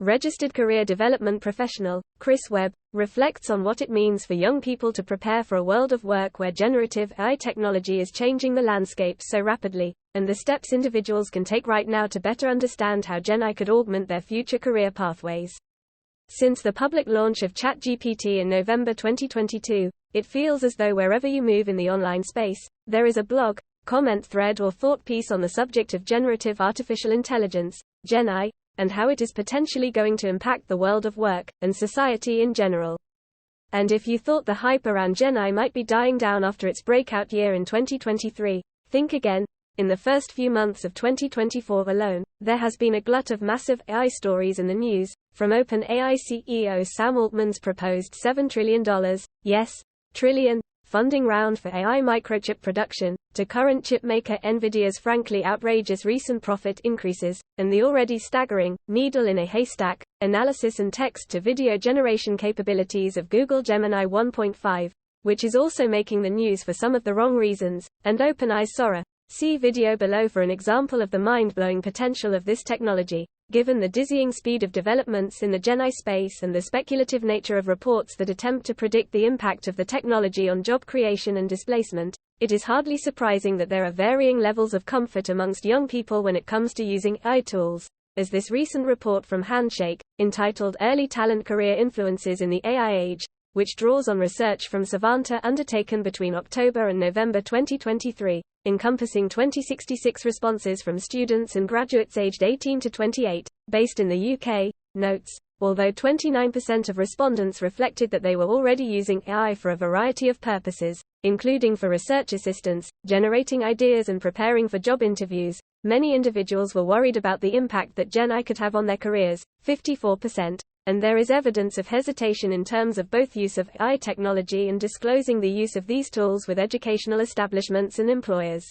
Registered career development professional, Chris Webb, reflects on what it means for young people to prepare for a world of work where generative AI technology is changing the landscape so rapidly, and the steps individuals can take right now to better understand how Gen AI could augment their future career pathways. Since the public launch of ChatGPT in November 2022, it feels as though wherever you move in the online space, there is a blog, comment thread or thought piece on the subject of generative artificial intelligence, Gen AI, and how it is potentially going to impact the world of work, and society in general. And if you thought the hype around Gen AI might be dying down after its breakout year in 2023, think again. In the first few months of 2024 alone, there has been a glut of massive AI stories in the news, from OpenAI CEO Sam Altman's proposed $7 trillion, yes, trillion, funding round for AI microchip production, to current chipmaker Nvidia's frankly outrageous recent profit increases, and the already staggering, needle in a haystack, analysis and text-to-video generation capabilities of Google Gemini 1.5, which is also making the news for some of the wrong reasons, and OpenAI's Sora. See video below for an example of the mind-blowing potential of this technology. Given the dizzying speed of developments in the Gen AI space and the speculative nature of reports that attempt to predict the impact of the technology on job creation and displacement, it is hardly surprising that there are varying levels of comfort amongst young people when it comes to using AI tools, as this recent report from Handshake, entitled Early Talent Career Influences in the AI Age, which draws on research from Savanta undertaken between October and November 2023, encompassing 2066 responses from students and graduates aged 18 to 28, based in the UK, notes, although 29% of respondents reflected that they were already using AI for a variety of purposes, including for research assistance, generating ideas and preparing for job interviews, many individuals were worried about the impact that Gen AI could have on their careers, 54%, and there is evidence of hesitation in terms of both use of AI technology and disclosing the use of these tools with educational establishments and employers.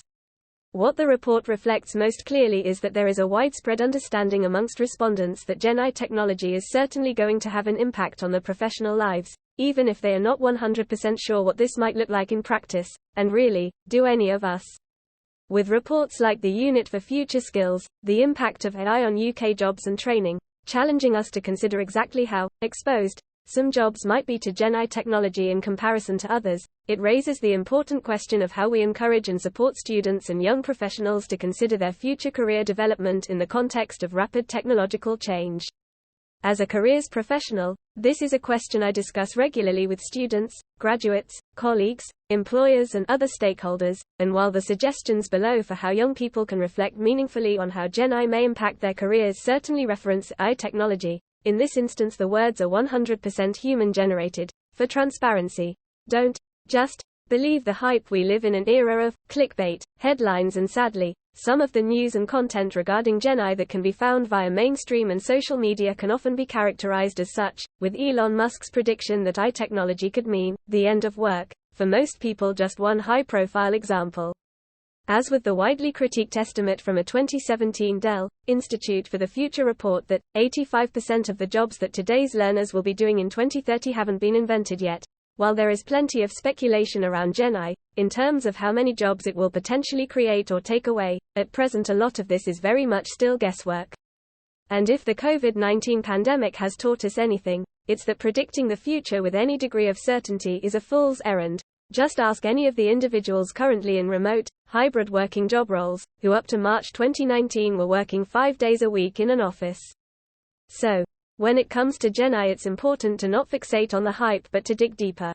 What the report reflects most clearly is that there is a widespread understanding amongst respondents that Gen AI technology is certainly going to have an impact on their professional lives, even if they are not 100% sure what this might look like in practice, and really, do any of us? With reports like the Unit for Future Skills, the impact of AI on UK jobs and training, challenging us to consider exactly how exposed some jobs might be to Gen AI technology in comparison to others, it raises the important question of how we encourage and support students and young professionals to consider their future career development in the context of rapid technological change. As a careers professional, this is a question I discuss regularly with students, graduates, colleagues, employers and other stakeholders, and while the suggestions below for how young people can reflect meaningfully on how Gen AI may impact their careers certainly reference AI technology, in this instance the words are 100% human-generated. For transparency, don't just believe the hype. We live in an era of clickbait headlines, and sadly, some of the news and content regarding Gen AI that can be found via mainstream and social media can often be characterized as such, with Elon Musk's prediction that AI technology could mean the end of work, for most people just one high-profile example. As with the widely critiqued estimate from a 2017 Dell Institute for the Future report that 85% of the jobs that today's learners will be doing in 2030 haven't been invented yet. While there is plenty of speculation around Gen AI, in terms of how many jobs it will potentially create or take away, at present a lot of this is very much still guesswork. And if the COVID-19 pandemic has taught us anything, it's that predicting the future with any degree of certainty is a fool's errand. Just ask any of the individuals currently in remote, hybrid working job roles, who up to March 2019 were working 5 days a week in an office. So, when it comes to Gen AI, it's important to not fixate on the hype but to dig deeper.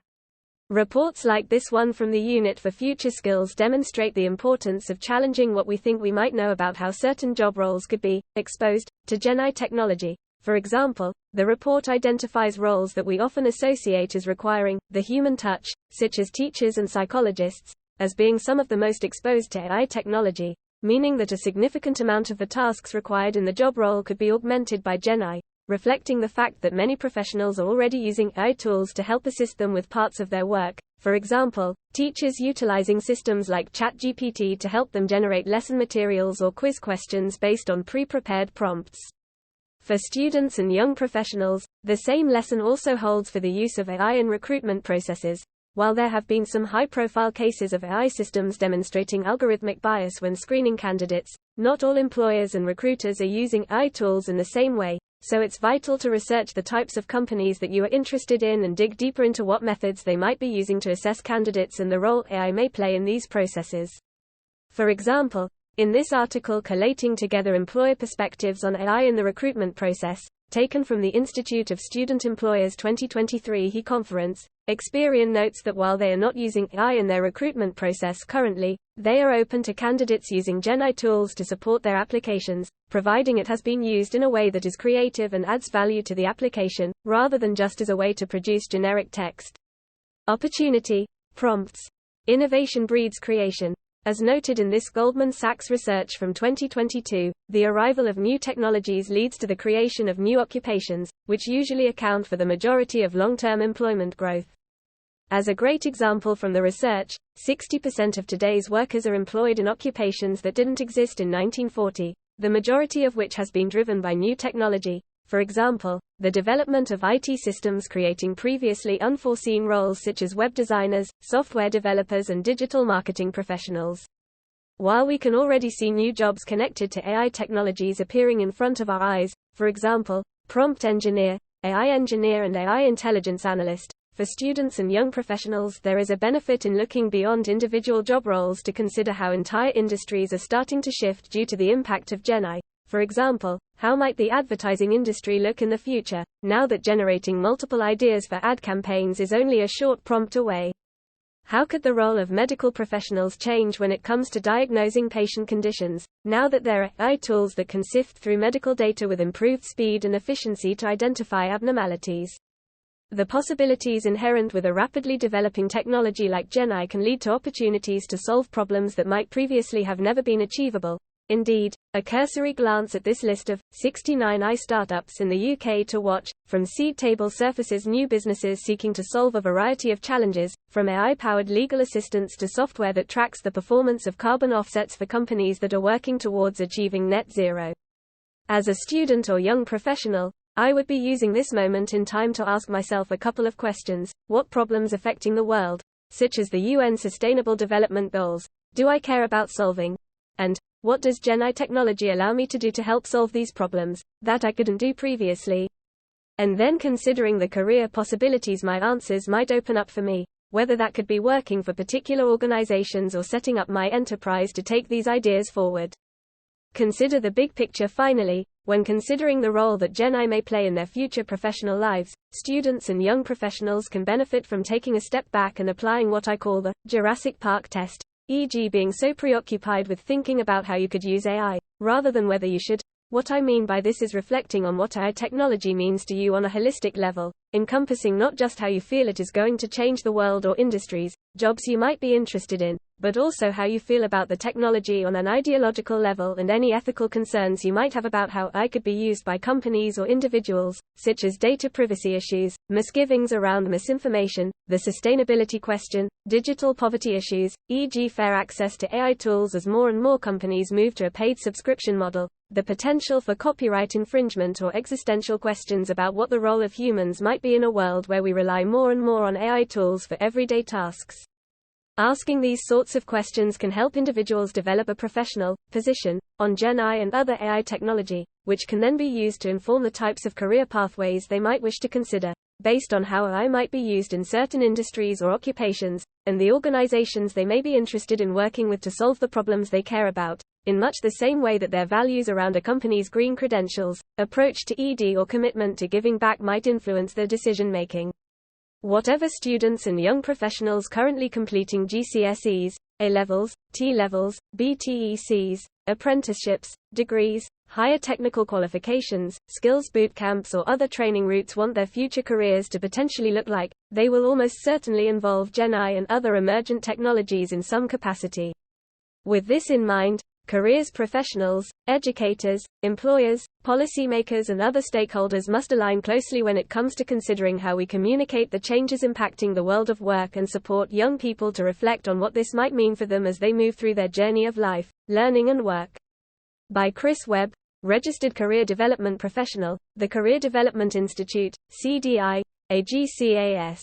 Reports like this one from the Unit for Future Skills demonstrate the importance of challenging what we think we might know about how certain job roles could be exposed to Gen AI technology. For example, the report identifies roles that we often associate as requiring the human touch, such as teachers and psychologists, as being some of the most exposed to AI technology, meaning that a significant amount of the tasks required in the job role could be augmented by Gen AI, reflecting the fact that many professionals are already using AI tools to help assist them with parts of their work. For example, teachers utilizing systems like ChatGPT to help them generate lesson materials or quiz questions based on pre-prepared prompts. For students and young professionals, the same lesson also holds for the use of AI in recruitment processes. While there have been some high-profile cases of AI systems demonstrating algorithmic bias when screening candidates, not all employers and recruiters are using AI tools in the same way. so it's vital to research the types of companies that you are interested in and dig deeper into what methods they might be using to assess candidates and the role AI may play in these processes. For example, in this article collating together employer perspectives on AI in the recruitment process, taken from the Institute of Student Employers 2023 HE conference, Experian notes that while they are not using AI in their recruitment process currently, they are open to candidates using GenAI tools to support their applications, providing it has been used in a way that is creative and adds value to the application, rather than just as a way to produce generic text. Opportunity. Prompts. Innovation breeds creation. As noted in this Goldman Sachs research from 2022, the arrival of new technologies leads to the creation of new occupations, which usually account for the majority of long-term employment growth. As a great example from the research, 60% of today's workers are employed in occupations that didn't exist in 1940, the majority of which has been driven by new technology. For example, the development of IT systems creating previously unforeseen roles such as web designers, software developers and digital marketing professionals. While we can already see new jobs connected to AI technologies appearing in front of our eyes, for example, prompt engineer, AI engineer and AI intelligence analyst, for students and young professionals there is a benefit in looking beyond individual job roles to consider how entire industries are starting to shift due to the impact of GenAI. For example, how might the advertising industry look in the future, now that generating multiple ideas for ad campaigns is only a short prompt away? How could the role of medical professionals change when it comes to diagnosing patient conditions, now that there are AI tools that can sift through medical data with improved speed and efficiency to identify abnormalities? The possibilities inherent with a rapidly developing technology like GenAI can lead to opportunities to solve problems that might previously have never been achievable. Indeed, a cursory glance at this list of 69 AI startups in the UK to watch, from seed table surfaces new businesses seeking to solve a variety of challenges, from AI-powered legal assistance to software that tracks the performance of carbon offsets for companies that are working towards achieving net zero. As a student or young professional, I would be using this moment in time to ask myself a couple of questions. What problems affecting the world, such as the UN Sustainable Development Goals, do I care about solving? And what does GenAI technology allow me to do to help solve these problems, that I couldn't do previously? And then considering the career possibilities my answers might open up for me, whether that could be working for particular organizations or setting up my enterprise to take these ideas forward. Consider the big picture finally. When considering the role that GenAI may play in their future professional lives, students and young professionals can benefit from taking a step back and applying what I call the Jurassic Park test. E.g. being so preoccupied with thinking about how you could use AI, rather than whether you should. What I mean by this is reflecting on what AI technology means to you on a holistic level, encompassing not just how you feel it is going to change the world or industries, jobs you might be interested in, but also how you feel about the technology on an ideological level and any ethical concerns you might have about how AI could be used by companies or individuals, such as data privacy issues, misgivings around misinformation, the sustainability question, digital poverty issues, e.g. fair access to AI tools as more and more companies move to a paid subscription model, the potential for copyright infringement or existential questions about what the role of humans might be in a world where we rely more and more on AI tools for everyday tasks. Asking these sorts of questions can help individuals develop a professional position on GenAI and other AI technology, which can then be used to inform the types of career pathways they might wish to consider, based on how AI might be used in certain industries or occupations, and the organizations they may be interested in working with to solve the problems they care about, in much the same way that their values around a company's green credentials, approach to ED or commitment to giving back might influence their decision-making. Whatever students and young professionals currently completing GCSEs, A-levels, T-levels, BTECs, apprenticeships, degrees, higher technical qualifications, skills bootcamps or other training routes want their future careers to potentially look like, they will almost certainly involve GenAI and other emergent technologies in some capacity. With this in mind, careers professionals, educators, employers, policymakers and other stakeholders must align closely when it comes to considering how we communicate the changes impacting the world of work and support young people to reflect on what this might mean for them as they move through their journey of life, learning and work. By Chris Webb, Registered Career Development Professional, the Career Development Institute, CDI, a GCAS.